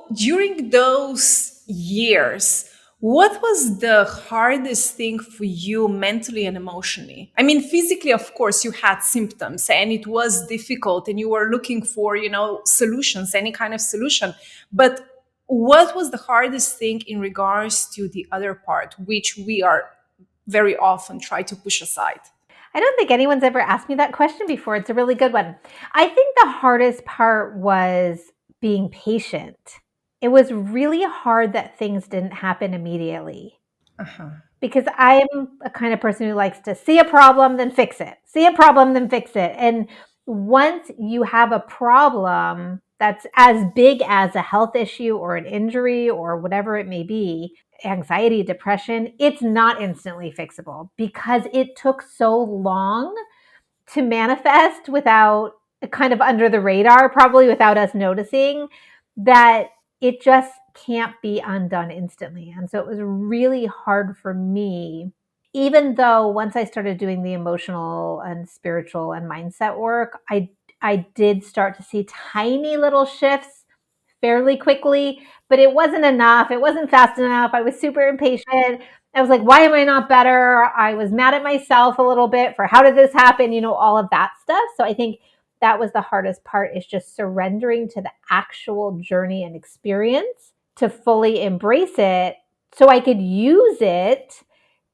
So during those years, what was the hardest thing for you mentally and emotionally? I mean, physically, of course, you had symptoms and it was difficult and you were looking for, solutions, any kind of solution. But what was the hardest thing in regards to the other part, which we are very often try to push aside? I don't think anyone's ever asked me that question before. It's a really good one. I think the hardest part was being patient. It was really hard that things didn't happen immediately Uh-huh. because I am a kind of person who likes to see a problem, then fix it, see a problem, then fix it. And once you have a problem that's as big as a health issue or an injury or whatever it may be, anxiety, depression, it's not instantly fixable because it took so long to manifest without kind of under the radar, probably without us noticing, that it just can't be undone instantly. And so it was really hard for me, even though once I started doing the emotional and spiritual and mindset work, I did start to see tiny little shifts fairly quickly, but it wasn't enough. It wasn't fast enough. I was super impatient. I was like, why am I not better? I was mad at myself a little bit for how did this happen? All of that stuff. So I think that was the hardest part, is just surrendering to the actual journey and experience to fully embrace it so I could use it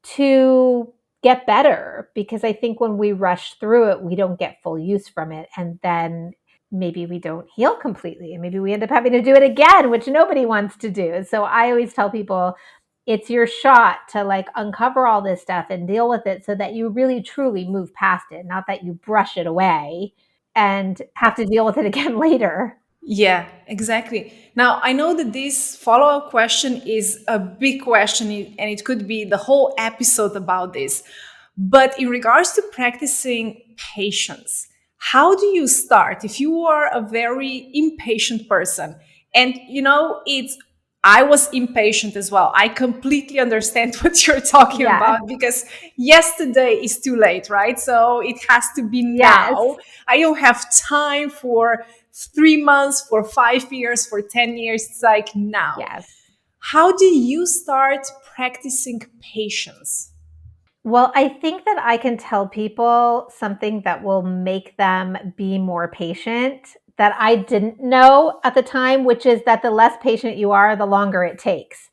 to get better. Because I think when we rush through it, we don't get full use from it. And then maybe we don't heal completely and maybe we end up having to do it again, which nobody wants to do. So I always tell people it's your shot to like uncover all this stuff and deal with it so that you really truly move past it, not that you brush it away and have to deal with it again later. Yeah, exactly. Now, I know that this follow up question is a big question and it could be the whole episode about this. But in regards to practicing patience, how do you start if you are a very impatient person? And it's I was impatient as well. I completely understand what you're talking Yes. about because yesterday is too late, right? So it has to be Yes. now. I don't have time for 3 months, for 5 years, for 10 years. It's like now. Yes. How do you start practicing patience? Well, I think that I can tell people something that will make them be more patient that I didn't know at the time, which is that the less patient you are, the longer it takes.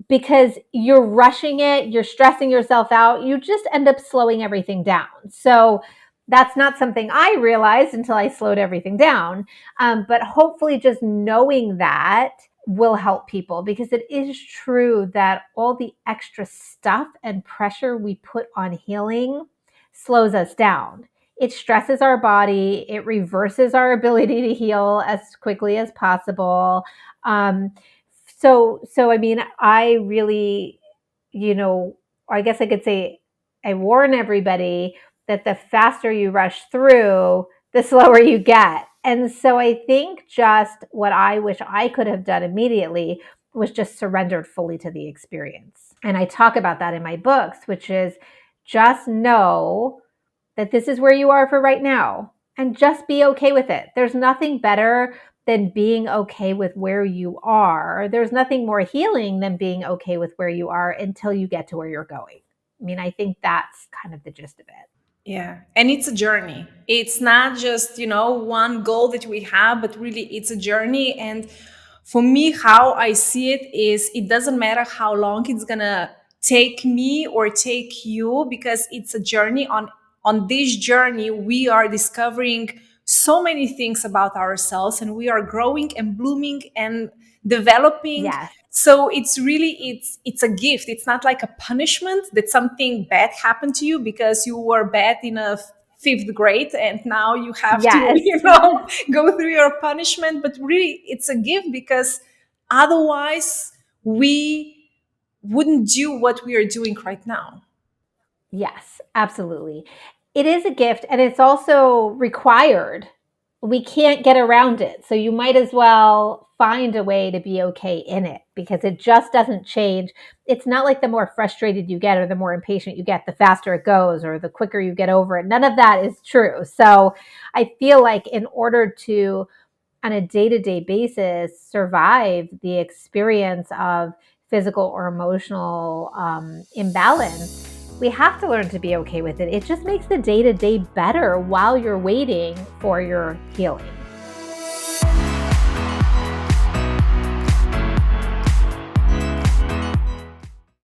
Because you're rushing it, you're stressing yourself out, you just end up slowing everything down. So that's not something I realized until I slowed everything down. But hopefully, just knowing that will help people, because it is true that all the extra stuff and pressure we put on healing slows us down. It stresses our body, it reverses our ability to heal as quickly as possible. Um, so I mean, I really, you know, I guess I could say I warn everybody that the faster you rush through, the slower you get. And so I think just what I wish I could have done immediately was just surrendered fully to the experience. And I talk about that in my books, which is just know that this is where you are for right now and just be okay with it. There's nothing better than being okay with where you are. There's nothing more healing than being okay with where you are until you get to where you're going. I mean, I think that's kind of the gist of it. Yeah. And it's a journey. It's not just, one goal that we have, but really it's a journey. And for me, how I see it is it doesn't matter how long it's going to take me or take you, because it's a journey. On this journey, we are discovering so many things about ourselves and we are growing and blooming and developing. Yes. So it's a gift. It's not like a punishment that something bad happened to you because you were bad in a fifth grade and now you have to Yes. go through your punishment. But really it's a gift, because otherwise we wouldn't do what we are doing right now. Yes, absolutely. It is a gift and it's also required. We can't get around it. So you might as well find a way to be okay in it, because it just doesn't change. It's not like the more frustrated you get or the more impatient you get, the faster it goes or the quicker you get over it. None of that is true. So I feel like in order to on a day-to-day basis survive the experience of physical or emotional imbalance, we have to learn to be okay with it. It just makes the day-to-day better while you're waiting for your healing.